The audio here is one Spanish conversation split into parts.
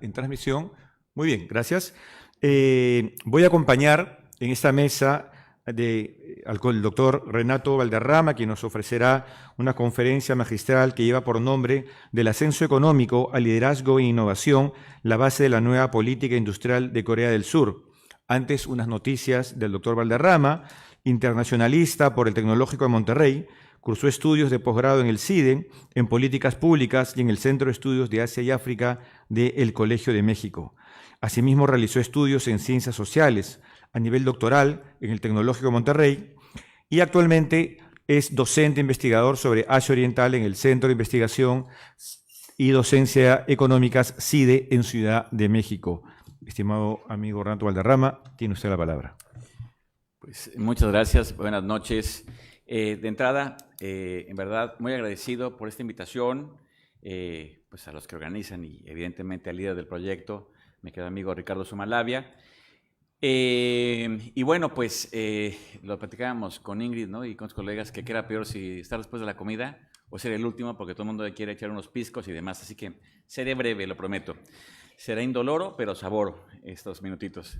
en transmisión. Muy bien, gracias. Voy a acompañar en esta mesa al doctor Renato Valderrama, quien nos ofrecerá una conferencia magistral que lleva por nombre Del ascenso económico al liderazgo e innovación, la base de la nueva política industrial de Corea del Sur. Antes, unas noticias del doctor Valderrama, internacionalista por el Tecnológico de Monterrey, cursó estudios de posgrado en el CIDE, en políticas públicas y en el Centro de Estudios de Asia y África del Colegio de México. Asimismo, realizó estudios en ciencias sociales a nivel doctoral en el Tecnológico de Monterrey y actualmente es docente investigador sobre Asia Oriental en el Centro de Investigación y Docencia Económicas CIDE en Ciudad de México. Estimado amigo Renato Valderrama, tiene usted la palabra. Pues muchas gracias, buenas noches. De entrada, en verdad, muy agradecido por esta invitación, pues a los que organizan y evidentemente al líder del proyecto, mi querido amigo Ricardo Sumalabia. Y bueno, pues lo platicábamos con Ingrid, ¿no? Y con los colegas que qué era peor si estar después de la comida o ser el último, porque todo el mundo quiere echar unos piscos y demás. Así que seré breve, lo prometo. Será indoloro, pero sabor estos minutitos.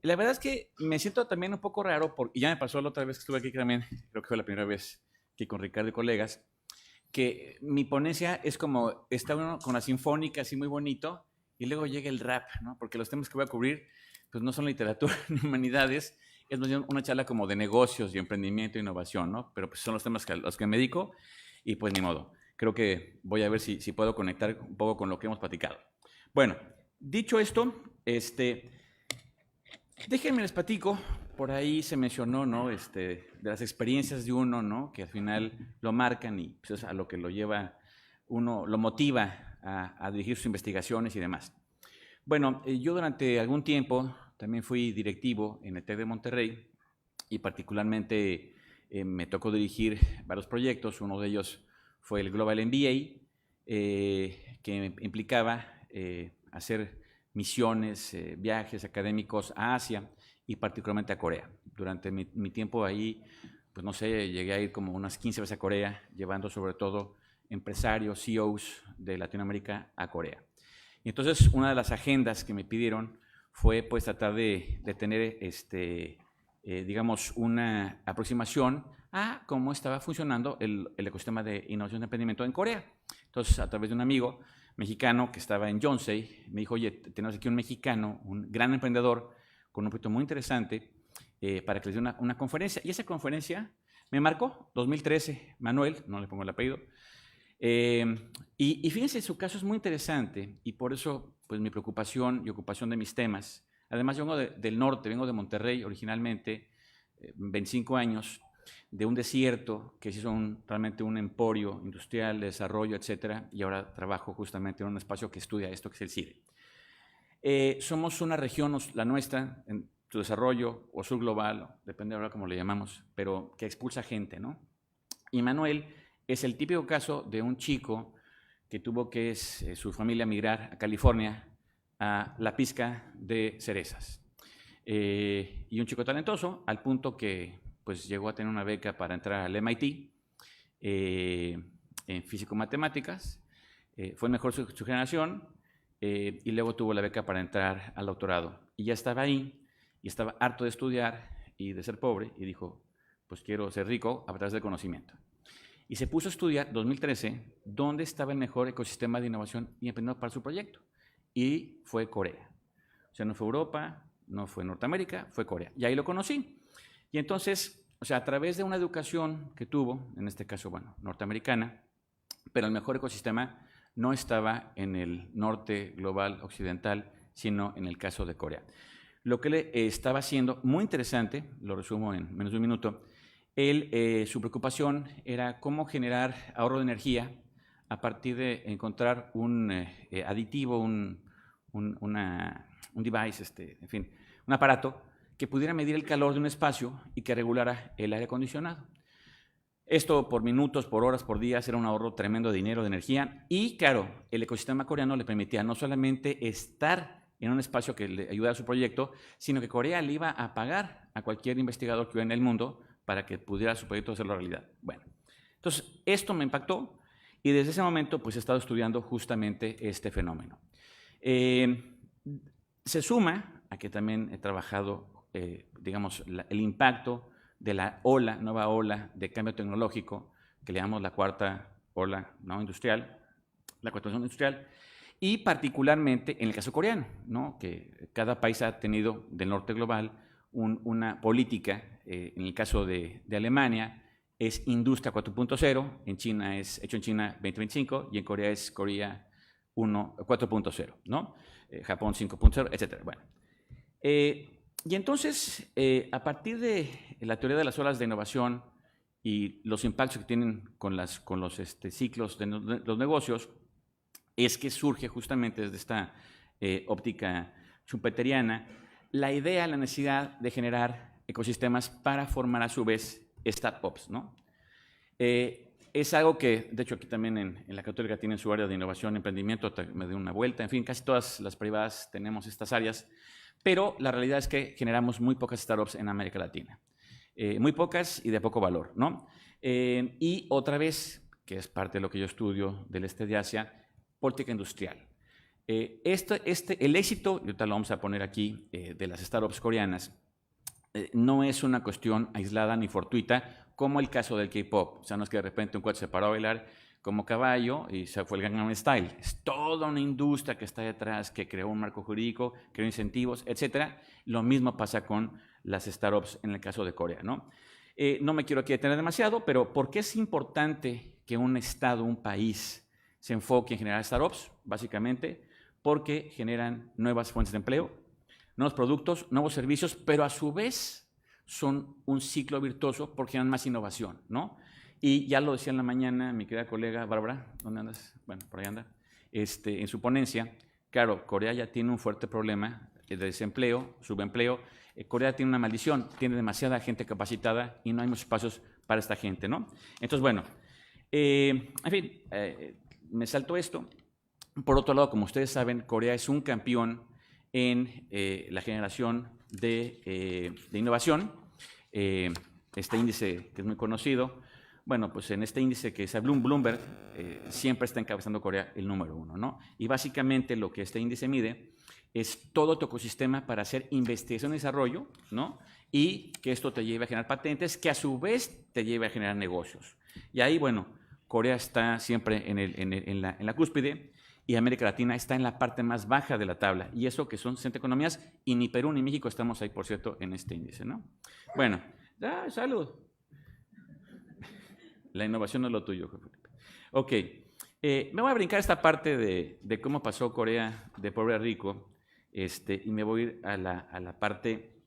La verdad es que me siento también un poco raro, porque ya me pasó la otra vez que estuve aquí también, creo que fue la primera vez que con Ricardo y colegas, que mi ponencia es como, está uno con la sinfónica así muy bonito, y luego llega el rap, ¿no? Porque los temas que voy a cubrir pues no son literatura ni humanidades, es más bien una charla como de negocios y emprendimiento e innovación, ¿no? Pero pues son los temas a los que me dedico y pues ni modo. Creo que voy a ver si puedo conectar un poco con lo que hemos platicado. Bueno, dicho esto, déjenme les platico, por ahí se mencionó, ¿no? De las experiencias de uno, ¿no? Que al final lo marcan y pues, es a lo que lo lleva uno, lo motiva a dirigir sus investigaciones y demás. Bueno, yo durante algún tiempo también fui directivo en el TEC de Monterrey y particularmente me tocó dirigir varios proyectos. Uno de ellos fue el Global MBA, que implicaba hacer misiones, viajes académicos a Asia y particularmente a Corea. Durante mi tiempo ahí, pues no sé, llegué a ir como unas 15 veces a Corea, llevando sobre todo empresarios, CEOs de Latinoamérica a Corea. Y entonces, una de las agendas que me pidieron fue pues tratar de tener, digamos, una aproximación a cómo estaba funcionando el ecosistema de innovación de emprendimiento en Corea. Entonces, a través de un amigo mexicano que estaba en Yonsei, me dijo, oye, tenemos aquí un mexicano, un gran emprendedor, con un proyecto muy interesante, para que les dé una conferencia. Y esa conferencia me marcó, 2013, Manuel, no le pongo el apellido. Y fíjense, su caso es muy interesante y por eso pues mi preocupación y ocupación de mis temas. Además, yo vengo del norte, vengo de Monterrey originalmente, 25 años, de un desierto que se hizo realmente un emporio industrial de desarrollo, etcétera, y ahora trabajo justamente en un espacio que estudia esto, que es el CIDE. Somos una región, la nuestra, en su desarrollo o subglobal, depende ahora cómo le llamamos, pero que expulsa gente, ¿no? Y Manuel es el típico caso de un chico que tuvo que su familia migrar a California a la pizca de cerezas. Y un chico talentoso, al punto que pues, llegó a tener una beca para entrar al MIT en físico-matemáticas. Fue el mejor su generación y luego tuvo la beca para entrar al doctorado. Y ya estaba ahí y estaba harto de estudiar y de ser pobre y dijo, pues quiero ser rico a través del conocimiento. Y se puso a estudiar, 2013, dónde estaba el mejor ecosistema de innovación y emprendimiento para su proyecto. Y fue Corea. O sea, no fue Europa, no fue Norteamérica, fue Corea. Y ahí lo conocí. Y entonces, o sea, a través de una educación que tuvo, en este caso, bueno, norteamericana, pero el mejor ecosistema no estaba en el norte global occidental, sino en el caso de Corea. Lo que le estaba haciendo, muy interesante, lo resumo en menos de un minuto, su preocupación era cómo generar ahorro de energía a partir de encontrar un aditivo, un device, en fin, un aparato que pudiera medir el calor de un espacio y que regulara el aire acondicionado. Esto por minutos, por horas, por días, era un ahorro tremendo de dinero, de energía. Y claro, el ecosistema coreano le permitía no solamente estar en un espacio que le ayudara a su proyecto, sino que Corea le iba a pagar a cualquier investigador que hubiera en el mundo para que pudiera su proyecto hacerlo realidad. Bueno, entonces esto me impactó Y desde ese momento, pues he estado estudiando justamente este fenómeno. Se suma a que también he trabajado, digamos, el impacto de la nueva ola de cambio tecnológico, que le llamamos la cuarta ola, ¿no?, industrial, la cuarta ola industrial, y particularmente en el caso coreano, ¿no?, que cada país ha tenido del norte global una política. En el caso de Alemania es Industria 4.0, en China es Hecho en China 2025 y en Corea es Corea 4.0, ¿no? Japón 5.0, etc. Bueno, y entonces, a partir de la teoría de las olas de innovación y los impactos que tienen con los ciclos de los negocios, es que surge justamente desde esta óptica schumpeteriana la idea, la necesidad de generar ecosistemas para formar a su vez startups, ¿no? Es algo que, de hecho, aquí también en la Católica tienen su área de innovación, emprendimiento, me doy una vuelta, en fin, casi todas las privadas tenemos estas áreas, pero la realidad es que generamos muy pocas startups en América Latina, muy pocas y de poco valor, ¿no? Y otra vez, que es parte de lo que yo estudio del este de Asia, política industrial. El éxito, y ahorita lo vamos a poner aquí, de las startups coreanas, no es una cuestión aislada ni fortuita, como el caso del K-pop. O sea, no es que de repente un cuate se paró a bailar como caballo y se fue el Gangnam Style. Es toda una industria que está detrás, que creó un marco jurídico, creó incentivos, etc. Lo mismo pasa con las startups en el caso de Corea, ¿no? No me quiero aquí detener demasiado, pero ¿por qué es importante que un estado, un país, se enfoque en generar startups? Básicamente porque generan nuevas fuentes de empleo, nuevos productos, nuevos servicios, pero a su vez son un ciclo virtuoso porque generan más innovación, ¿no? Y ya lo decía en la mañana mi querida colega Bárbara, ¿dónde andas? Bueno, por ahí anda, en su ponencia. Claro, Corea ya tiene un fuerte problema de desempleo, subempleo. Corea tiene una maldición, tiene demasiada gente capacitada y no hay muchos espacios para esta gente, ¿no? Entonces, bueno, en fin, me salto esto. Por otro lado, como ustedes saben, Corea es un campeón en la generación de innovación. Este índice que es muy conocido, bueno, pues en este índice que es Bloomberg, siempre está encabezando Corea el número 1, ¿no? Y básicamente lo que este índice mide es todo tu ecosistema para hacer investigación y desarrollo, ¿no? Y que esto te lleve a generar patentes, que a su vez te lleve a generar negocios. Y ahí, bueno, Corea está siempre en la cúspide y América Latina está en la parte más baja de la tabla. Y eso que son 60 economías, y ni Perú ni México estamos ahí, por cierto, en este índice, ¿no? Bueno, salud. La innovación no es lo tuyo, Felipe. Ok, me voy a brincar esta parte de cómo pasó Corea de pobre a rico, y me voy a ir a la parte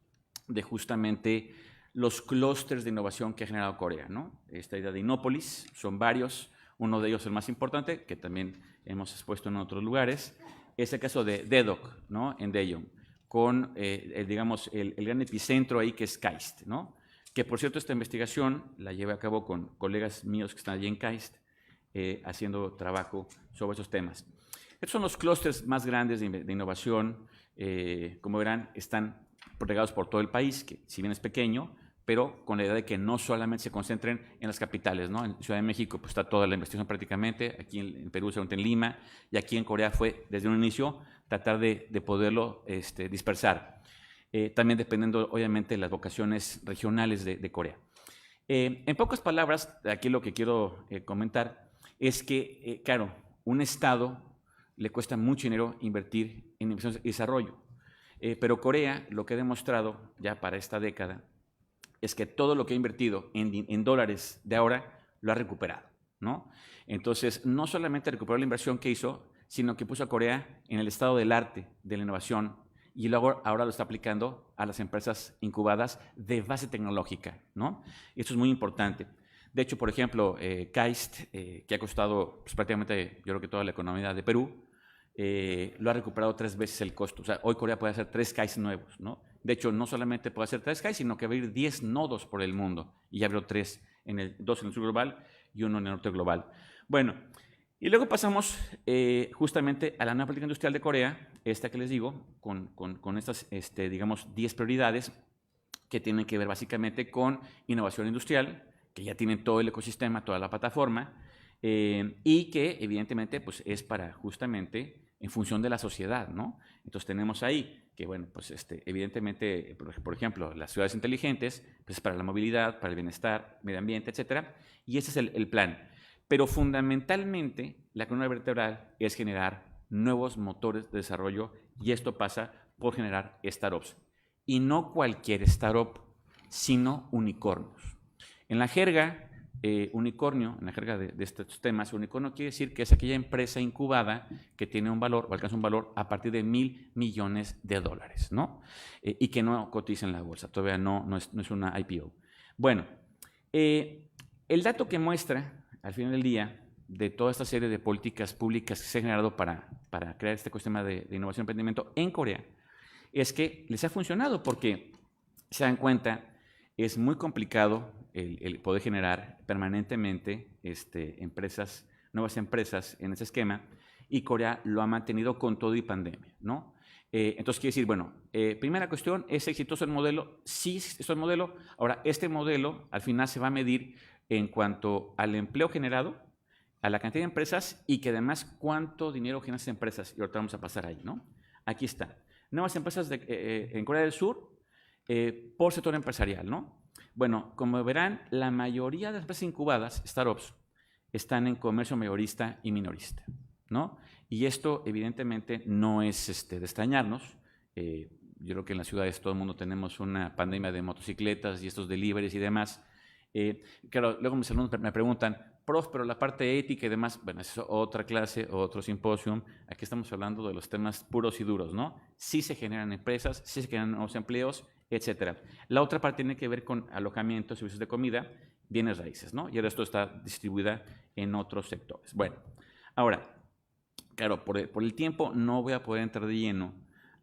de justamente los clústeres de innovación que ha generado Corea, ¿no? Esta idea de Innopolis, son varios, uno de ellos el más importante, que también hemos expuesto en otros lugares, es el caso de DEDOC, ¿no?, en Daejeon, con, digamos, el gran epicentro ahí que es KAIST, ¿no?, que por cierto esta investigación la llevé a cabo con colegas míos que están allí en KAIST, haciendo trabajo sobre esos temas. Estos son los clústeres más grandes de innovación. Como verán, están regados por todo el país, que si bien es pequeño, pero con la idea de que no solamente se concentren en las capitales, ¿no? En Ciudad de México pues, está toda la investigación prácticamente, aquí en Perú seguramente en Lima, y aquí en Corea fue desde un inicio tratar de poderlo dispersar. También dependiendo obviamente de las vocaciones regionales de Corea. En pocas palabras, aquí lo que quiero comentar es que, claro, un Estado le cuesta mucho dinero invertir en investigación y desarrollo, pero Corea lo que ha demostrado ya para esta década es que todo lo que ha invertido en dólares de ahora lo ha recuperado, ¿no? Entonces, no solamente recuperó la inversión que hizo, sino que puso a Corea en el estado del arte, de la innovación, y luego ahora lo está aplicando a las empresas incubadas de base tecnológica, ¿no? Y esto es muy importante. De hecho, por ejemplo, KAIST, que ha costado pues, prácticamente, yo creo que toda la economía de Perú, lo ha recuperado 3 veces el costo. O sea, hoy Corea puede hacer 3 KAIST nuevos, ¿no? De hecho, no solamente puede hacer 3 KAIST, sino que va a abrir 10 nodos por el mundo. Y ya abrió 2 en el sur global y 1 en el norte global. Bueno, y luego pasamos justamente a la nueva política industrial de Corea, esta que les digo, con estas, digamos, 10 prioridades que tienen que ver básicamente con innovación industrial, que ya tienen todo el ecosistema, toda la plataforma, y que evidentemente pues, es para justamente en función de la sociedad, ¿no? Entonces tenemos ahí que, bueno, pues evidentemente, por ejemplo, las ciudades inteligentes, pues para la movilidad, para el bienestar, medio ambiente, etcétera, y ese es el plan. Pero fundamentalmente, la columna vertebral es generar nuevos motores de desarrollo y esto pasa por generar startups. Y no cualquier startup, sino unicornios. En la jerga unicornio, en la jerga de estos temas, unicornio quiere decir que es aquella empresa incubada que tiene un valor o alcanza un valor a partir de $1,000 millones, ¿no? Y que no cotiza en la bolsa, todavía no es una IPO. Bueno, el dato que muestra al final del día de toda esta serie de políticas públicas que se han generado para crear este ecosistema de innovación y emprendimiento en Corea es que les ha funcionado porque se dan cuenta, es muy complicado el poder generar permanentemente nuevas empresas en ese esquema y Corea lo ha mantenido con todo y pandemia, ¿no? Entonces quiere decir, bueno, primera cuestión, ¿es exitoso el modelo? Sí, es el modelo. Ahora, este modelo al final se va a medir en cuanto al empleo generado, a la cantidad de empresas y que además cuánto dinero generan esas empresas. Y ahorita vamos a pasar ahí, ¿no? Aquí está. Nuevas empresas en Corea del Sur por sector empresarial, ¿no? Bueno, como verán, la mayoría de las empresas incubadas, startups, están en comercio mayorista y minorista, ¿no? Y esto, evidentemente, no es de extrañarnos. Yo creo que en las ciudades todo el mundo tenemos una pandemia de motocicletas y estos deliveries y demás. Claro, luego mis alumnos me preguntan, prof, pero la parte ética y demás, bueno, es otra clase, otro simposium. Aquí estamos hablando de los temas puros y duros, ¿no? Sí se generan empresas, sí se generan nuevos empleos, etcétera. La otra parte tiene que ver con alojamiento, servicios de comida, bienes raíces, ¿no? Y el resto está distribuida en otros sectores. Bueno, ahora, claro, por el tiempo no voy a poder entrar de lleno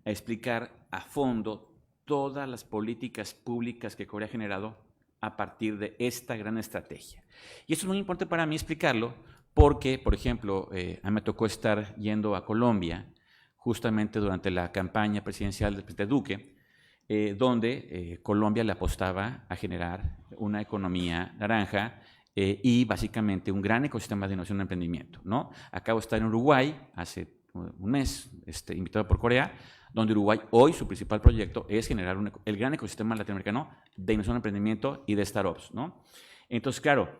a explicar a fondo todas las políticas públicas que Corea ha generado a partir de esta gran estrategia. Y eso es muy importante para mí explicarlo porque, por ejemplo, a mí me tocó estar yendo a Colombia justamente durante la campaña presidencial del presidente Duque, donde Colombia le apostaba a generar una economía naranja y básicamente un gran ecosistema de innovación y emprendimiento, ¿no? Acabo de estar en Uruguay hace un mes, invitado por Corea, donde Uruguay hoy su principal proyecto es generar el gran ecosistema latinoamericano de innovación, emprendimiento y de startups, ¿no? Entonces, claro,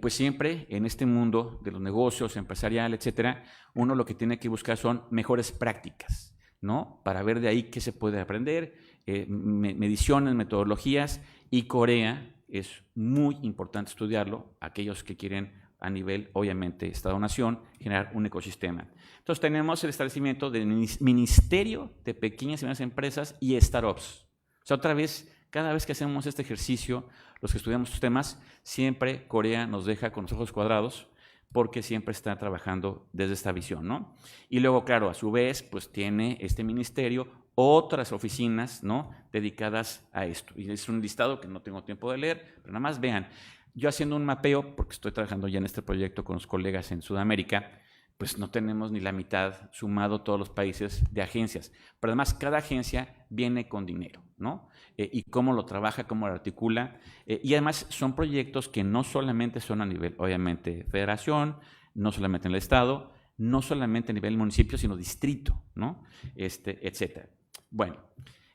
pues siempre en este mundo de los negocios, empresarial, etcétera, uno lo que tiene que buscar son mejores prácticas, ¿no? Para ver de ahí qué se puede aprender, mediciones, metodologías, y Corea es muy importante estudiarlo, aquellos que quieren a nivel, obviamente, Estado-Nación, generar un ecosistema. Entonces tenemos el establecimiento del Ministerio de Pequeñas y Medianas Empresas y Startups. O sea, otra vez, cada vez que hacemos este ejercicio, los que estudiamos estos temas, siempre Corea nos deja con los ojos cuadrados porque siempre está trabajando desde esta visión, ¿no? Y luego, claro, a su vez, pues tiene este ministerio otras oficinas, ¿no?, dedicadas a esto. Y es un listado que no tengo tiempo de leer, pero nada más vean. Yo haciendo un mapeo, porque estoy trabajando ya en este proyecto con los colegas en Sudamérica, pues no tenemos ni la mitad sumado todos los países de agencias. Pero además cada agencia viene con dinero, ¿no? Y cómo lo trabaja, cómo lo articula. Y además son proyectos que no solamente son a nivel, obviamente, federación, no solamente en el estado, no solamente a nivel municipio, sino distrito, ¿no? Etcétera. Bueno,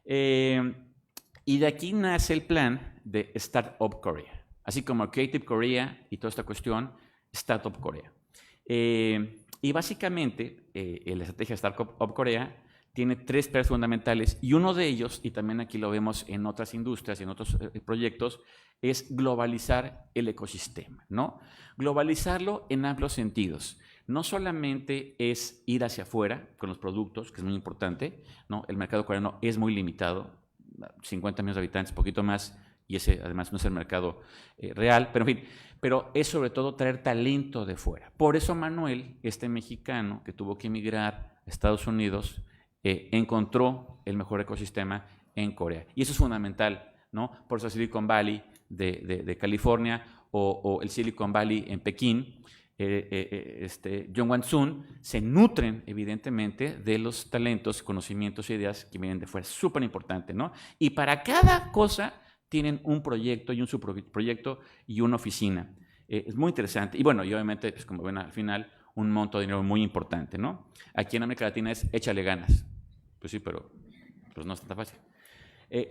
y de aquí nace el plan de Startup Korea. Así como Creative Korea y toda esta cuestión, Startup Korea. Y básicamente, la estrategia Startup Korea tiene 3 pilares fundamentales y uno de ellos, y también aquí lo vemos en otras industrias y en otros proyectos, es globalizar el ecosistema, ¿no? Globalizarlo en amplios sentidos. No solamente es ir hacia afuera con los productos, que es muy importante, ¿no? El mercado coreano es muy limitado, 50 millones de habitantes, poquito más, y ese además no es el mercado real, pero en fin, pero es sobre todo traer talento de fuera. Por eso Manuel, este mexicano que tuvo que emigrar a Estados Unidos, encontró el mejor ecosistema en Corea. Y eso es fundamental, ¿no? Por eso Silicon Valley de California o el Silicon Valley en Pekín, Yongwon-sun, se nutren evidentemente de los talentos, conocimientos e ideas que vienen de fuera. Súper importante, ¿no? Y para cada cosa tienen un proyecto y un subproyecto y una oficina. Es muy interesante. Y bueno, y obviamente, pues como ven al final, un monto de dinero muy importante, ¿no? Aquí en América Latina es échale ganas. Pues sí, pero pues no es tan fácil.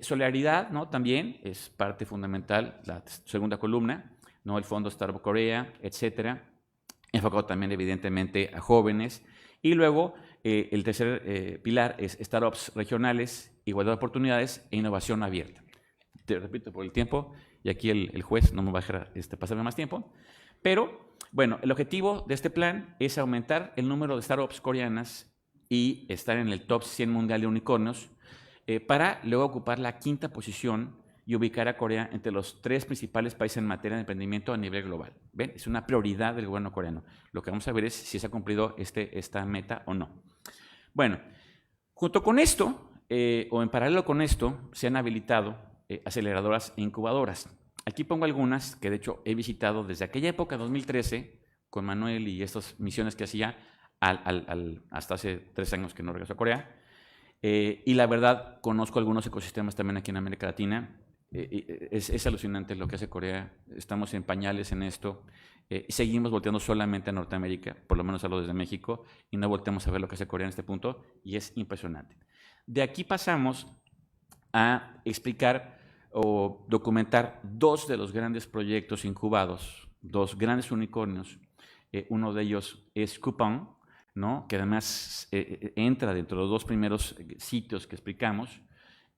Solidaridad, ¿no? También es parte fundamental, la segunda columna, ¿no? El Fondo Startup Corea, etcétera, enfocado también evidentemente a jóvenes. Y luego el tercer pilar es startups regionales, igualdad de oportunidades e innovación abierta. Te repito por el tiempo, y aquí el juez no me va a dejar pasarme más tiempo, pero bueno, el objetivo de este plan es aumentar el número de startups coreanas y estar en el top 100 mundial de unicornios, para luego ocupar la 5ª posición y ubicar a Corea entre los 3 principales países en materia de emprendimiento a nivel global. ¿Ven? Es una prioridad del gobierno coreano. Lo que vamos a ver es si se ha cumplido esta meta o no. Bueno, junto con esto, o en paralelo con esto, se han habilitado aceleradoras e incubadoras. Aquí pongo algunas que de hecho he visitado desde aquella época, 2013, con Manuel y estas misiones que hacía hasta hace 3 años que no regreso a Corea. Y la verdad, conozco algunos ecosistemas también aquí en América Latina. Es alucinante lo que hace Corea. Estamos en pañales en esto. Seguimos volteando solamente a Norteamérica, por lo menos hablo desde México, y no volteamos a ver lo que hace Corea en este punto, y es impresionante. De aquí pasamos a explicar o documentar 2 de los grandes proyectos incubados, 2 grandes unicornios. Uno de ellos es Coupang, ¿no? Que además entra dentro de los 2 primeros sitios que explicamos,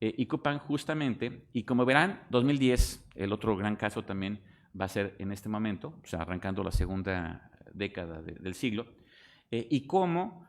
y Coupang justamente, y como verán, 2010, el otro gran caso también va a ser en este momento, o sea, arrancando la segunda década del siglo, y cómo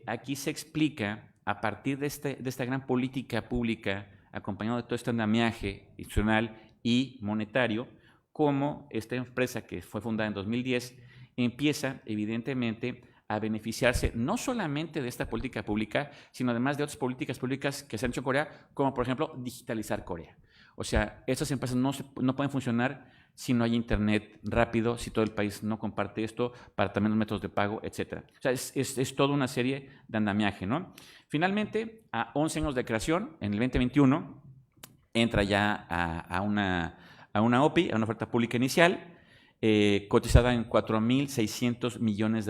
aquí se explica, a partir de esta gran política pública, acompañado de todo este andamiaje institucional y monetario, cómo esta empresa que fue fundada en 2010 empieza evidentemente a beneficiarse no solamente de esta política pública, sino además de otras políticas públicas que se han hecho en Corea, como por ejemplo digitalizar Corea. O sea, estas empresas no pueden funcionar si no hay internet rápido, si todo el país no comparte esto, para también los métodos de pago, etc. O sea, es toda una serie de andamiaje, ¿no? Finalmente, a 11 años de creación, en el 2021, entra ya a una OPI, a una oferta pública inicial, cotizada en $4,600 millones.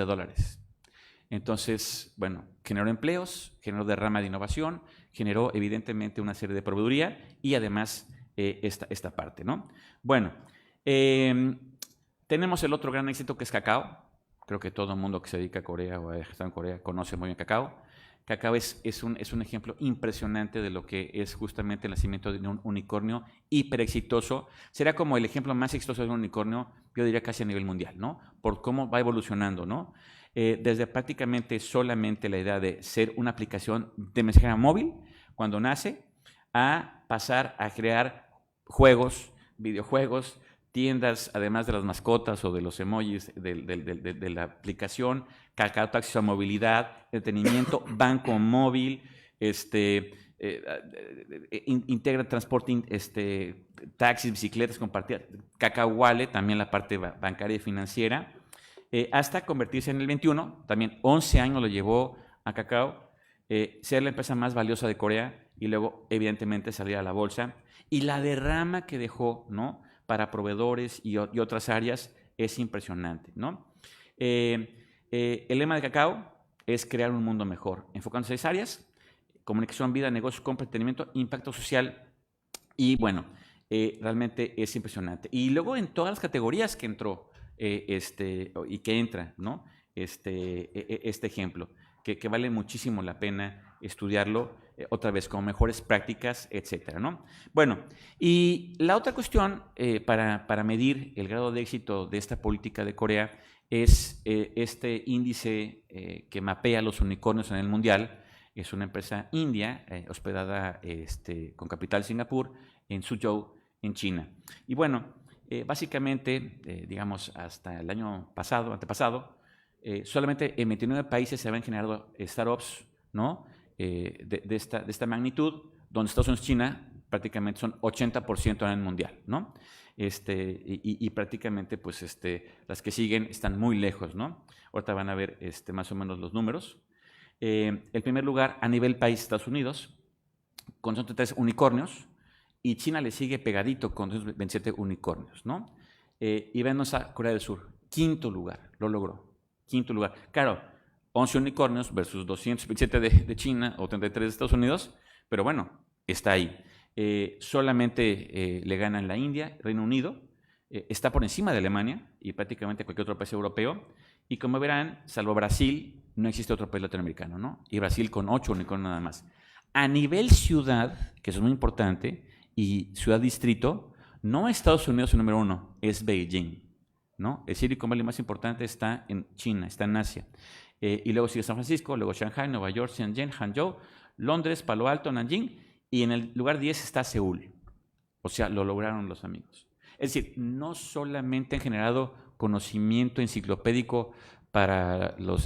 Entonces, bueno, generó empleos, generó derrama de innovación, generó evidentemente una serie de proveeduría y además esta parte, ¿no? Bueno, tenemos el otro gran éxito que es Kakao. Creo que todo el mundo que se dedica a Corea o ha estado en Corea conoce muy bien Kakao. Kakao es un ejemplo impresionante de lo que es justamente el nacimiento de un unicornio hiper exitoso. Será como el ejemplo más exitoso de un unicornio, yo diría casi a nivel mundial, ¿no? Por cómo va evolucionando, ¿no? Desde prácticamente solamente la idea de ser una aplicación de mensajería móvil cuando nace, a pasar a crear juegos, videojuegos, tiendas, además de las mascotas o de los emojis de la aplicación, Kakao Taxis a movilidad, entretenimiento, banco móvil, integra transporte, taxis, bicicletas compartidas, Kakao Wallet, también la parte bancaria y financiera, hasta convertirse en el 21, también 11 años lo llevó a Kakao, ser la empresa más valiosa de Corea y luego evidentemente salir a la bolsa. Y la derrama que dejó, ¿no?, para proveedores y otras áreas es impresionante, ¿no? El lema de Kakao es crear un mundo mejor, enfocándose en 6 áreas: comunicación, vida, negocios, compra, entretenimiento, impacto social, y bueno, realmente es impresionante. Y luego en todas las categorías que entró y que entra, ¿no? Este ejemplo, que vale muchísimo la pena estudiarlo, otra vez con mejores prácticas, etcétera, ¿no? Bueno, y la otra cuestión para medir el grado de éxito de esta política de Corea es este índice que mapea los unicornios en el mundial. Es una empresa india hospedada con capital en Singapur, en Suzhou, en China. Y bueno, básicamente, digamos, hasta el año antepasado, solamente en 29 países se habían generado startups, ¿no?, de esta magnitud, donde Estados Unidos y China prácticamente son 80% en el mundial, ¿no? Y prácticamente, pues, las que siguen están muy lejos, ¿no? Ahorita van a ver más o menos los números. El primer lugar a nivel país, Estados Unidos, con 103 unicornios, y China le sigue pegadito con 27 unicornios, ¿no? Y venos a Corea del Sur, quinto lugar, lo logró, quinto lugar. Claro, 11 unicornios versus 227 de China o 33 de Estados Unidos, pero bueno, está ahí. Solamente le ganan la India, Reino Unido, está por encima de Alemania y prácticamente cualquier otro país europeo. Y como verán, salvo Brasil, no existe otro país latinoamericano, ¿no? Y Brasil con 8 unicornios nada más. A nivel ciudad, que eso es muy importante, y ciudad-distrito, no Estados Unidos el número 1, es Beijing, ¿no? El Silicon Valley más importante está en China, está en Asia. Y luego sigue San Francisco, luego Shanghai, Nueva York, Shenzhen, Hangzhou, Londres, Palo Alto, Nanjing, y en el lugar 10 está Seúl. O sea, lo lograron los amigos. Es decir, no solamente han generado conocimiento enciclopédico para los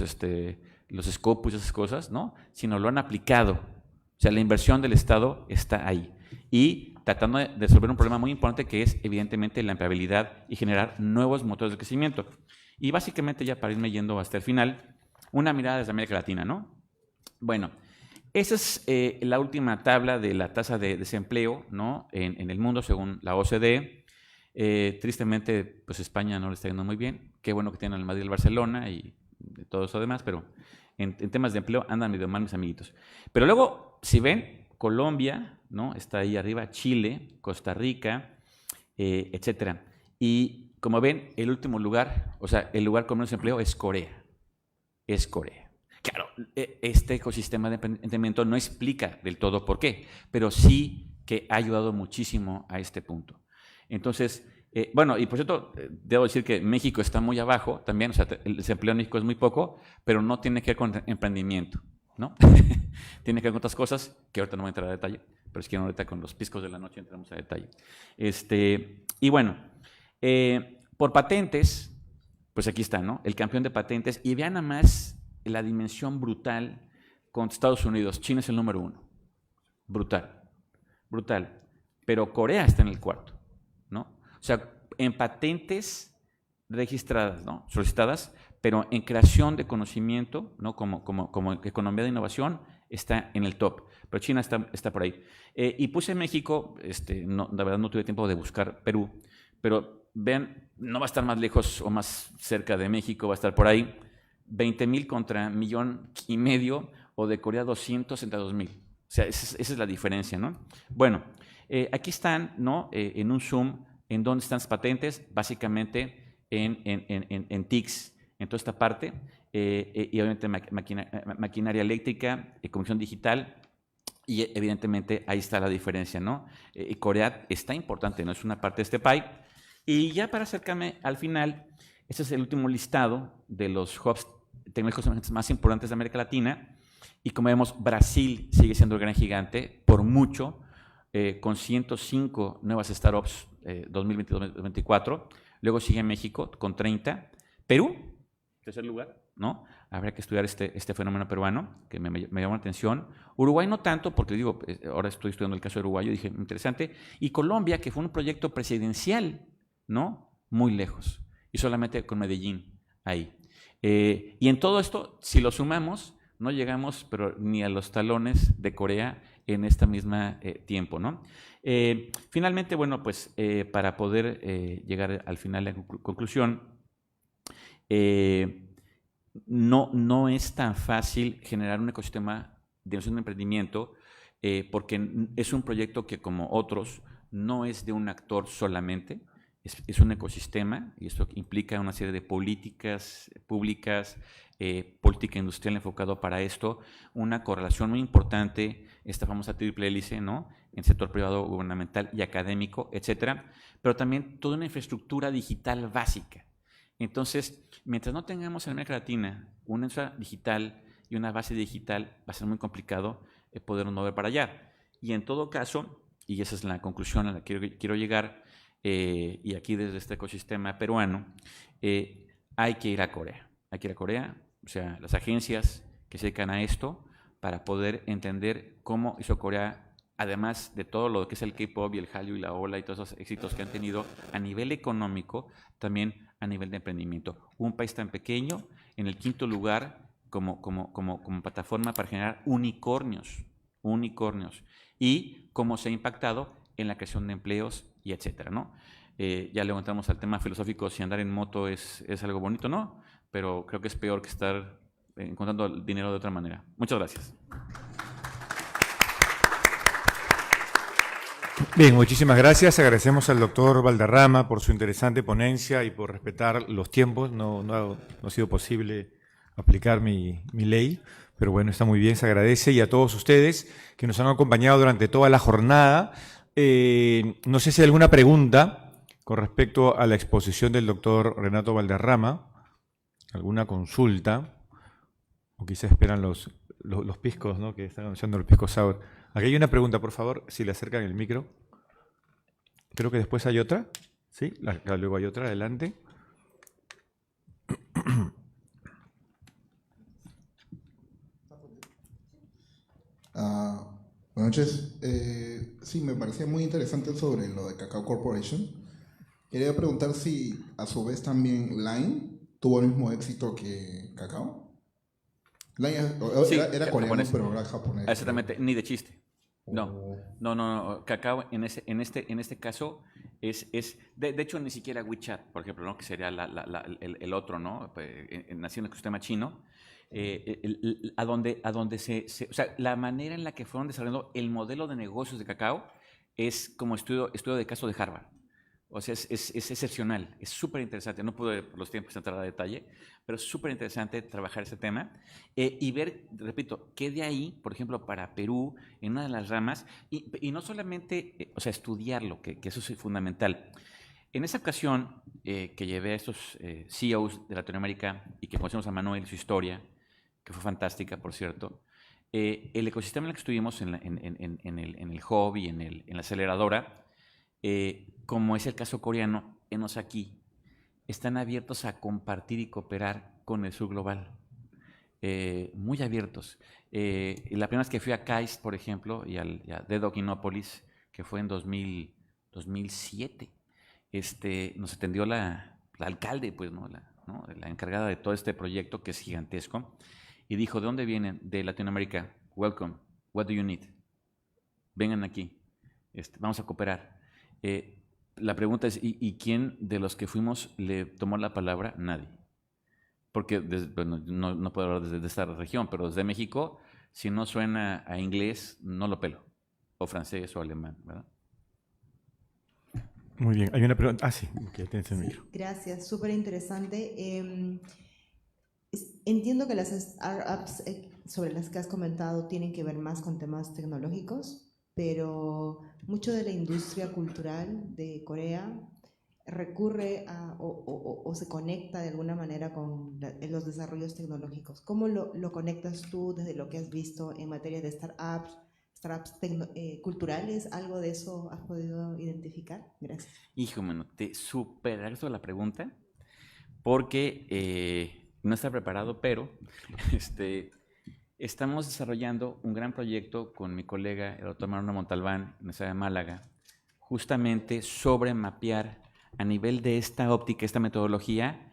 scopus y esas cosas, ¿no? Sino lo han aplicado. O sea, la inversión del Estado está ahí. Y tratando de resolver un problema muy importante que es, evidentemente, la empleabilidad y generar nuevos motores de crecimiento. Y básicamente, ya para irme yendo hasta el final, una mirada desde América Latina, ¿no? Bueno, esa es la última tabla de la tasa de desempleo, ¿no? En el mundo, según la OCDE. Tristemente, pues España no le está yendo muy bien. Qué bueno que tienen el Madrid y el Barcelona y todo eso demás, pero en temas de empleo andan medio mal mis amiguitos. Pero luego, si ven, Colombia, ¿no? Está ahí arriba, Chile, Costa Rica, etcétera. Y como ven, el último lugar, o sea, el lugar con menos empleo es Corea. Es Corea. Claro, este ecosistema de emprendimiento no explica del todo por qué, pero sí que ha ayudado muchísimo a este punto. Entonces, bueno, y por cierto, debo decir que México está muy abajo también, o sea, el desempleo en México es muy poco, pero no tiene que ver con emprendimiento, ¿no? Tiene que ver con otras cosas que ahorita no voy a entrar a detalle, pero si quieren ahorita con los piscos de la noche entramos a detalle. Y bueno, por patentes, pues aquí está, ¿no? El campeón de patentes, y vean nada más la dimensión brutal con Estados Unidos. China es el número 1. Brutal, brutal. Pero Corea está en el cuarto, ¿no? O sea, en patentes registradas, ¿no? Solicitadas, pero en creación de conocimiento, ¿no? Como economía de innovación, está en el top. Pero China está por ahí. Y puse México, no, la verdad no tuve tiempo de buscar Perú, pero vean, no va a estar más lejos o más cerca de México, va a estar por ahí. 20,000 contra 1,5 millones, o de Corea 262,000. O sea, esa es la diferencia, ¿no? Bueno, aquí están, ¿no? En un zoom, en dónde están las patentes, básicamente en TICs, en toda esta parte, y obviamente maquinaria eléctrica, comunicación digital, y evidentemente ahí está la diferencia, ¿no? Corea está importante, ¿no? Es una parte de este pie. Y ya para acercarme al final, este es el último listado de los hubs tecnológicos más importantes de América Latina. Y como vemos, Brasil sigue siendo el gran gigante por mucho, con 105 nuevas startups 2022-2024. Luego sigue México con 30. Perú, tercer lugar, ¿no? Habría que estudiar este fenómeno peruano, que me llamó la atención. Uruguay no tanto, porque digo, ahora estoy estudiando el caso de Uruguay, y dije, interesante. Y Colombia, que fue un proyecto presidencial, ¿no? Muy lejos. Y solamente con Medellín ahí. Y en todo esto, si lo sumamos, no llegamos pero ni a los talones de Corea en este mismo tiempo, ¿no? Finalmente, bueno, pues para poder llegar al final de la conclusión, no es tan fácil generar un ecosistema de innovación de emprendimiento porque es un proyecto que, como otros, no es de un actor solamente. Es un ecosistema, y esto implica una serie de políticas públicas, política industrial enfocado para esto, una correlación muy importante, esta famosa triple hélice, ¿no? En sector privado, gubernamental y académico, etcétera, pero también toda una infraestructura digital básica. Entonces, mientras no tengamos en América Latina una infraestructura digital y una base digital, va a ser muy complicado podernos mover para allá. Y en todo caso, y esa es la conclusión a la que quiero llegar, y aquí desde este ecosistema peruano, hay que ir a Corea. Hay que ir a Corea, o sea, las agencias que se dedican a esto, para poder entender cómo hizo Corea, además de todo lo que es el K-pop y el Hallyu y la ola y todos esos éxitos que han tenido a nivel económico, también a nivel de emprendimiento. Un país tan pequeño, en el quinto lugar como plataforma para generar unicornios, y cómo se ha impactado en la creación de empleos y etcétera, ¿no? Ya le encontramos al tema filosófico si andar en moto es algo bonito, ¿no? Pero creo que es peor que estar encontrando dinero de otra manera. Muchas gracias. Bien, muchísimas gracias. Agradecemos al doctor Valderrama por su interesante ponencia y por respetar los tiempos. No ha sido posible aplicar mi ley, pero bueno, está muy bien, se agradece. Y a todos ustedes que nos han acompañado durante toda la jornada. No sé si hay alguna pregunta con respecto a la exposición del doctor Renato Valderrama, alguna consulta, o quizás esperan los piscos, ¿no? Que están anunciando los piscos sour. Aquí hay una pregunta, por favor, si le acercan el micro. Creo que después hay otra. ¿Sí? Luego hay otra, adelante. Buenas noches. Sí, me parecía muy interesante sobre lo de Cacao Corporation. Quería preguntar si a su vez también Line tuvo el mismo éxito que Cacao. Line Sí, era coreano, japonés. pero era japonés. Exactamente, ni de chiste. No. Cacao en este caso es de hecho ni siquiera WeChat, por ejemplo, ¿no? Que sería el otro, ¿no? Nació en el ecosistema chino, a donde o sea, la manera en la que fueron desarrollando el modelo de negocios de Cacao es como estudio de caso de Harvard. O sea, es excepcional, es súper interesante. No pude por los tiempos entrar a detalle, pero es súper interesante trabajar ese tema y ver, repito, qué de ahí, por ejemplo, para Perú, en una de las ramas, y no solamente, o sea, estudiarlo, que eso es fundamental. En esa ocasión que llevé a estos CEOs de Latinoamérica y que conocimos a Manuel, su historia, que fue fantástica, por cierto, el ecosistema en el que estuvimos en el hub y en la aceleradora, como es el caso coreano, enos aquí, están abiertos a compartir y cooperar con el sur global. Muy abiertos. La primera vez que fui a KAIST, por ejemplo, y a Dedo Quinópolis, que fue en 2007, nos atendió la alcalde, pues, ¿no? La encargada de todo este proyecto, que es gigantesco, y dijo, ¿de dónde vienen? De Latinoamérica. Welcome. What do you need? Vengan aquí. Vamos a cooperar. La pregunta es, ¿y quién de los que fuimos le tomó la palabra? Nadie. Porque bueno, no puedo hablar desde esta región, pero desde México, si no suena a inglés, no lo pelo. O francés o alemán, ¿verdad? Muy bien, hay una pregunta. Ah, sí, que tienes el micro. Gracias, súper interesante. Entiendo que las startups sobre las que has comentado tienen que ver más con temas tecnológicos, pero mucho de la industria cultural de Corea recurre o se conecta de alguna manera con los desarrollos tecnológicos. ¿Cómo lo conectas tú desde lo que has visto en materia de startups culturales? ¿Algo de eso has podido identificar? Gracias. Hijo, mano, te súper agradezco la pregunta porque no está preparado, pero estamos desarrollando un gran proyecto con mi colega, el doctor Manuel Montalbán, en la ciudad de Málaga, justamente sobre mapear a nivel de esta óptica, esta metodología,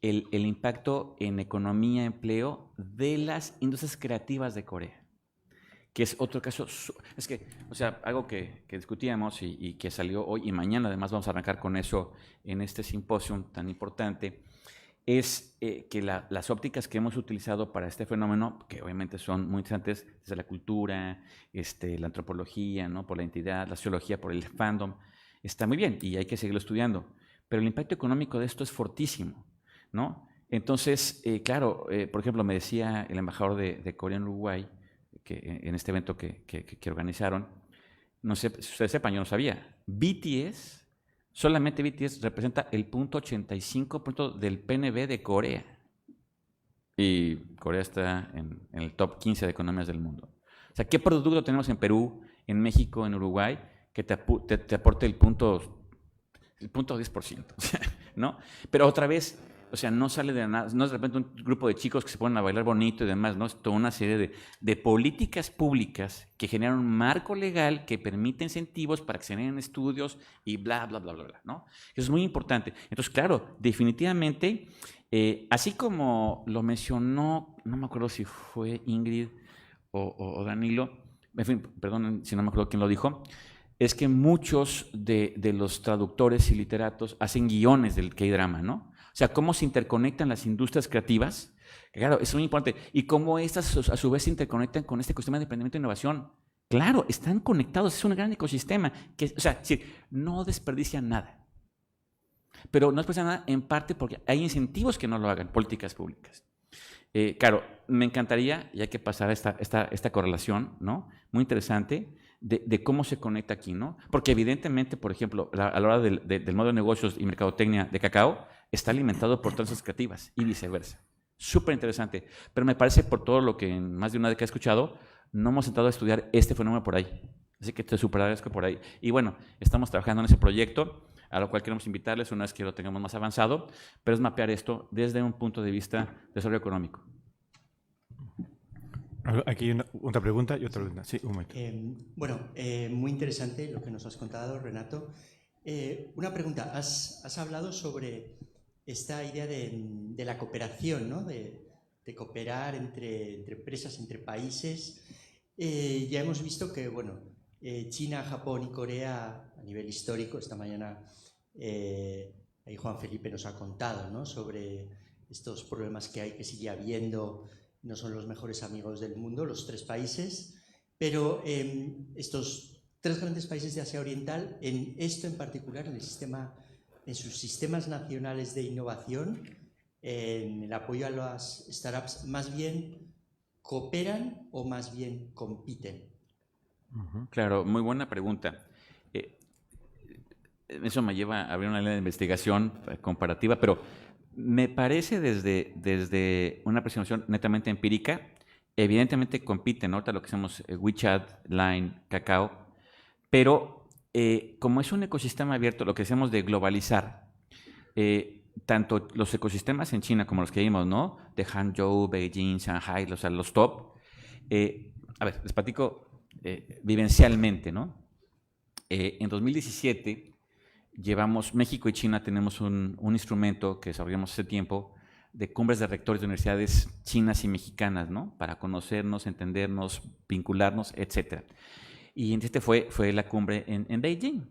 el impacto en economía, empleo de las industrias creativas de Corea, que es otro caso. Es que, o sea, algo que discutíamos y que salió hoy y mañana, además vamos a arrancar con eso en este simposio tan importante, es que las ópticas que hemos utilizado para este fenómeno, que obviamente son muy interesantes, desde la cultura, la antropología, ¿no? Por la entidad, la sociología, por el fandom, está muy bien y hay que seguirlo estudiando. Pero el impacto económico de esto es fortísimo, ¿no? Entonces, claro, por ejemplo, me decía el embajador de Corea en Uruguay, que en este evento que organizaron, no sé si ustedes sepan, yo no sabía, solamente BTS representa el 0.85% del PNB de Corea. Y Corea está en el top 15 de economías del mundo. O sea, ¿qué producto tenemos en Perú, en México, en Uruguay, que te aporte el punto 10%? O sea, ¿no? Pero otra vez, o sea, no sale de nada, no es de repente un grupo de chicos que se ponen a bailar bonito y demás, ¿no? Es toda una serie de políticas públicas que generan un marco legal que permite incentivos para que se generen estudios y bla, bla, bla, bla, bla, ¿no? Eso es muy importante. Entonces, claro, definitivamente, así como lo mencionó, no me acuerdo si fue Ingrid o Danilo, en fin, perdón si no me acuerdo quién lo dijo, es que muchos de los traductores y literatos hacen guiones del K-drama, ¿no? O sea, cómo se interconectan las industrias creativas, que claro, es muy importante, y cómo estas a su vez se interconectan con este ecosistema de emprendimiento e innovación. Claro, están conectados, es un gran ecosistema, que, o sea, sí, no desperdician nada. Pero no desperdician nada en parte porque hay incentivos que no lo hagan, políticas públicas. Claro, me encantaría, y hay que pasar esta correlación, ¿no? Muy interesante, de cómo se conecta aquí, ¿no? Porque evidentemente, por ejemplo, a la hora del modo de negocios y mercadotecnia de Cacao, está alimentado por transiciones creativas y viceversa. Súper interesante. Pero me parece, por todo lo que en más de una década he escuchado, no hemos sentado a estudiar este fenómeno por ahí. Así que te súper agradezco por ahí. Y bueno, estamos trabajando en ese proyecto, a lo cual queremos invitarles una vez que lo tengamos más avanzado, pero es mapear esto desde un punto de vista de desarrollo económico. Aquí hay otra pregunta y otra pregunta. Sí, un momento. Muy interesante lo que nos has contado, Renato. Una pregunta, has hablado sobre esta idea de la cooperación, ¿no? De cooperar entre empresas, entre países. Ya hemos visto que, China, Japón y Corea, a nivel histórico, esta mañana ahí Juan Felipe nos ha contado, ¿no? Sobre estos problemas que hay, que sigue habiendo, no son los mejores amigos del mundo, los tres países, pero estos tres grandes países de Asia Oriental, en esto en particular, en sus sistemas nacionales de innovación, en el apoyo a las startups, ¿más bien cooperan o más bien compiten? Claro, muy buena pregunta. Eso me lleva a abrir una línea de investigación comparativa, pero me parece desde una aproximación netamente empírica, evidentemente compiten, ahorita lo que hacemos WeChat, Line, Kakao, pero como es un ecosistema abierto, lo que hacemos de globalizar, tanto los ecosistemas en China como los que vimos, ¿no? De Hangzhou, Beijing, Shanghai, los top. A ver, les platico vivencialmente, ¿no? En 2017 llevamos, México y China tenemos un instrumento que desarrollamos hace tiempo de cumbres de rectores de universidades chinas y mexicanas, ¿no? Para conocernos, entendernos, vincularnos, etc. Y este fue la cumbre en Beijing.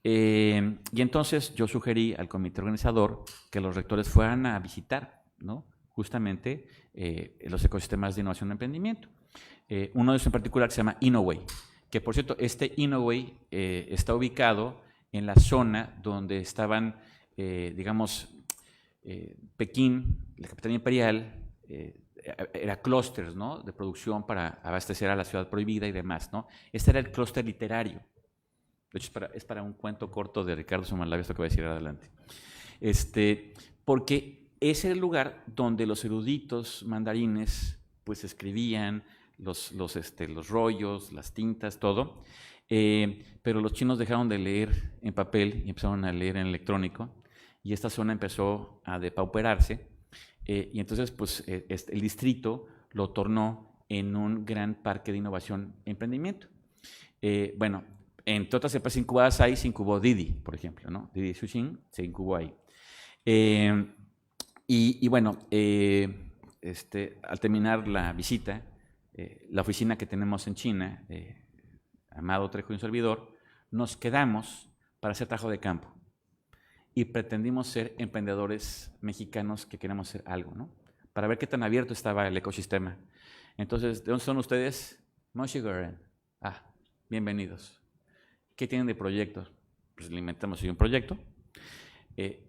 Y entonces yo sugerí al comité organizador que los rectores fueran a visitar, ¿no? Justamente los ecosistemas de innovación y emprendimiento. Uno de ellos en particular que se llama Innoway, que por cierto, este Innoway está ubicado en la zona donde estaban, Pekín, la capital imperial, era clústeres, ¿no? De producción para abastecer a la ciudad prohibida y demás, ¿no? Este era el clúster literario. De hecho, es para un cuento corto de Ricardo Sumanlabia, esto que voy a decir adelante. Porque ese era el lugar donde los eruditos mandarines pues escribían los rollos, las tintas, todo. Pero los chinos dejaron de leer en papel y empezaron a leer en electrónico, y esta zona empezó a depauperarse, y entonces pues, el distrito lo tornó en un gran parque de innovación e emprendimiento. Entre otras empresas incubadas ahí se incubó Didi, por ejemplo, ¿no? Didi Xuxin se incubó ahí. Al terminar la visita, la oficina que tenemos en China, Amado Trejo y un servidor, nos quedamos para hacer trabajo de campo y pretendimos ser emprendedores mexicanos que queremos hacer algo, ¿no? Para ver qué tan abierto estaba el ecosistema. Entonces, ¿de dónde son ustedes? Moshiguren. Bienvenidos. ¿Qué tienen de proyectos? Pues le inventamos un proyecto.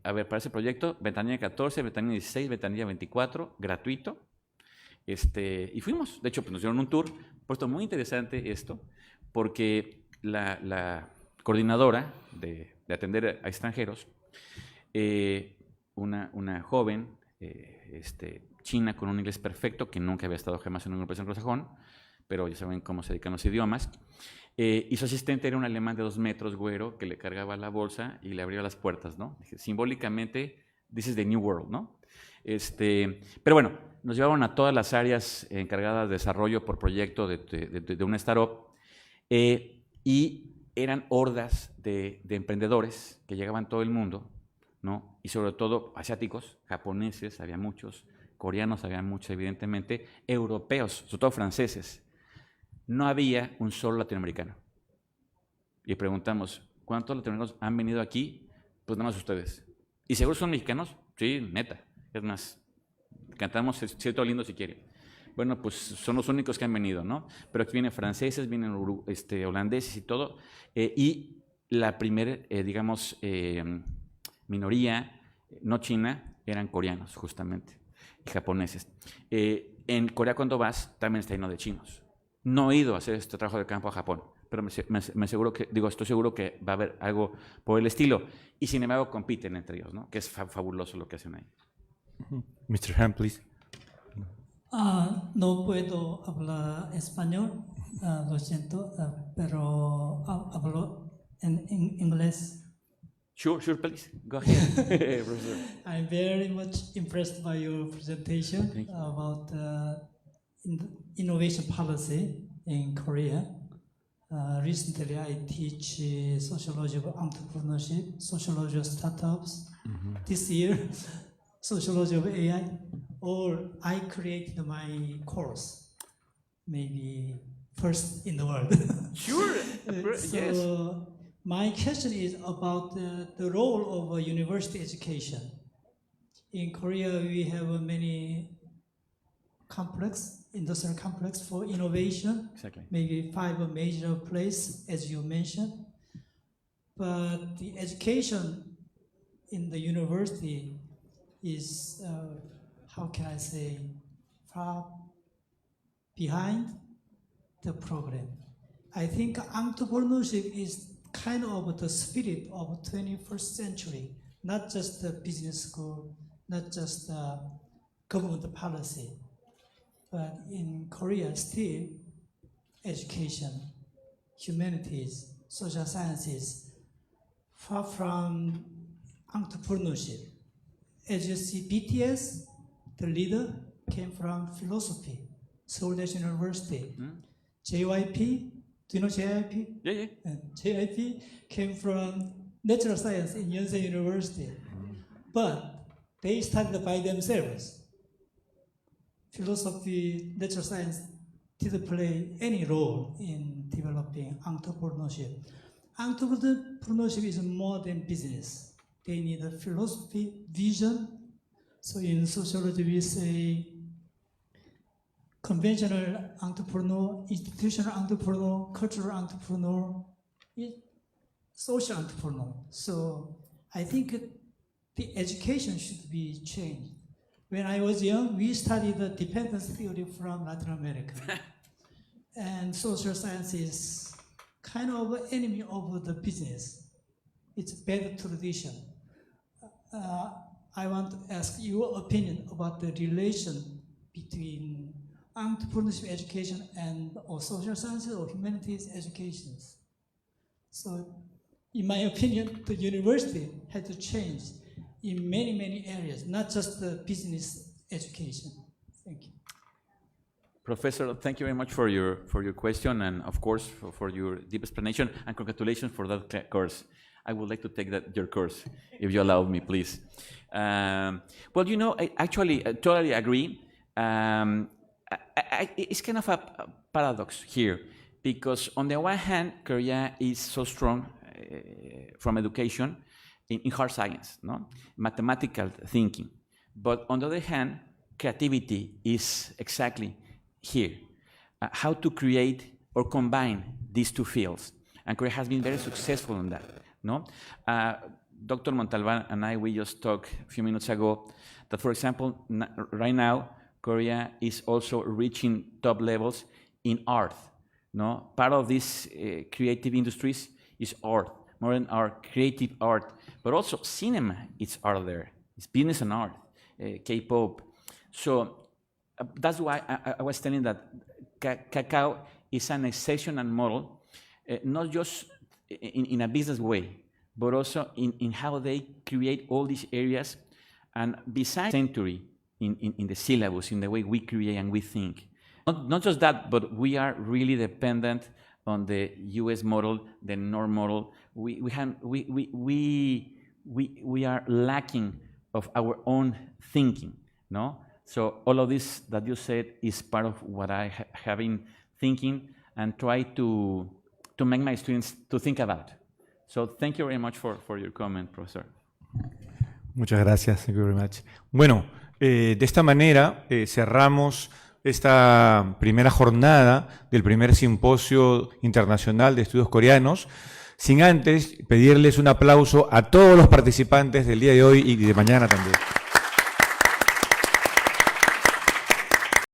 Para ese proyecto, ventanilla 14, ventanilla 16, ventanilla 24, gratuito. Y fuimos. De hecho, pues nos dieron un tour. Puesto muy interesante esto, porque la coordinadora de atender a extranjeros, una joven china con un inglés perfecto, que nunca había estado jamás en un grupo anglosajón, pero ya saben cómo se dedican los idiomas, y su asistente era un alemán de 2 metros, güero, que le cargaba la bolsa y le abría las puertas, ¿no? Simbólicamente, this is the new world, ¿no? Pero bueno, nos llevaron a todas las áreas encargadas de desarrollo por proyecto de una startup, y eran hordas de emprendedores que llegaban todo el mundo, ¿no? Y sobre todo asiáticos, japoneses, había muchos, coreanos había muchos, evidentemente, europeos, sobre todo franceses. No había un solo latinoamericano. y preguntamos, ¿cuántos latinoamericanos han venido aquí? Pues nada más ustedes. ¿Y seguro son mexicanos? Sí, neta. Es más, cantamos cierto lindo si quiere. Bueno, pues son los únicos que han venido, ¿no? Pero aquí vienen franceses, vienen holandeses y todo. Y la primera, digamos, minoría no china eran coreanos, justamente, y japoneses. En Corea, cuando vas, también está lleno de chinos. No he ido a hacer este trabajo de campo a Japón, pero estoy seguro que va a haber algo por el estilo. Y sin embargo, compiten entre ellos, ¿no? Que es fabuloso lo que hacen ahí. Mr. Han, please. No puedo hablar español, lo siento, pero hablo en inglés. Sure, please. Go ahead, Professor. I'm very much impressed by your presentation about innovation policy in Korea. Recently, I teach sociology of entrepreneurship, sociology of startups. This year, sociology of AI. Or I created my course, maybe first in the world. Sure, So yes. my question is about the role of university education. In Korea, we have many industrial complex for innovation, Exactly. maybe 5 major places, as you mentioned. But the education in the university is, how can I say, far behind the program. I think entrepreneurship is kind of the spirit of 21st century, not just the business school, not just the government policy. But in Korea, still, education, humanities, social sciences, far from entrepreneurship. As you see, BTS, the leader, came from philosophy, Seoul National University. JYP, do you know JYP? Yeah. JYP came from natural science in Yonsei University. But they studied by themselves. Philosophy, natural science didn't play any role in developing entrepreneurship. Entrepreneurship is more than business. They need a philosophy, vision. So in sociology, we say conventional entrepreneur, institutional entrepreneur, cultural entrepreneur, social entrepreneur. So I think the education should be changed. When I was young, we studied the dependence theory from Latin America. And social science is kind of an enemy of the business. It's a bad tradition. I want to ask your opinion about the relation between entrepreneurship education and or social sciences or humanities educations. So, in my opinion, the university had to change in many, many areas, not just the business education. Thank you. Professor, thank you very much for your question and, of course, for your deep explanation, and congratulations for that course. I would like to take your course, if you allow me, please. Well, you know, I totally agree. It's kind of a paradox here, because on the one hand, Korea is so strong from education in hard science, no? Mathematical thinking. But on the other hand, creativity is exactly here. How to create or combine these two fields. And Korea has been very successful in that. No? Dr. Montalban and we just talked a few minutes ago that, for example, right now, Korea is also reaching top levels in art. No? Part of these creative industries is art, modern art, creative art, but also cinema is art there. It's business and art, K-pop. So that's why I was telling that Kakao is an exceptional model, not just in a business way, but also in how they create all these areas, and besides century in the syllabus, in the way we create and we think. Not just that, but we are really dependent on the U.S. model, the norm model. We are lacking of our own thinking, no? So all of this that you said is part of what I have been thinking and try to to make my students to think about. So thank you very much for your comment, professor. Muchas gracias. Thank you very much. Bueno, de esta manera cerramos esta primera jornada del primer simposio internacional de estudios coreanos, sin antes pedirles un aplauso a todos los participantes del día de hoy y de mañana también.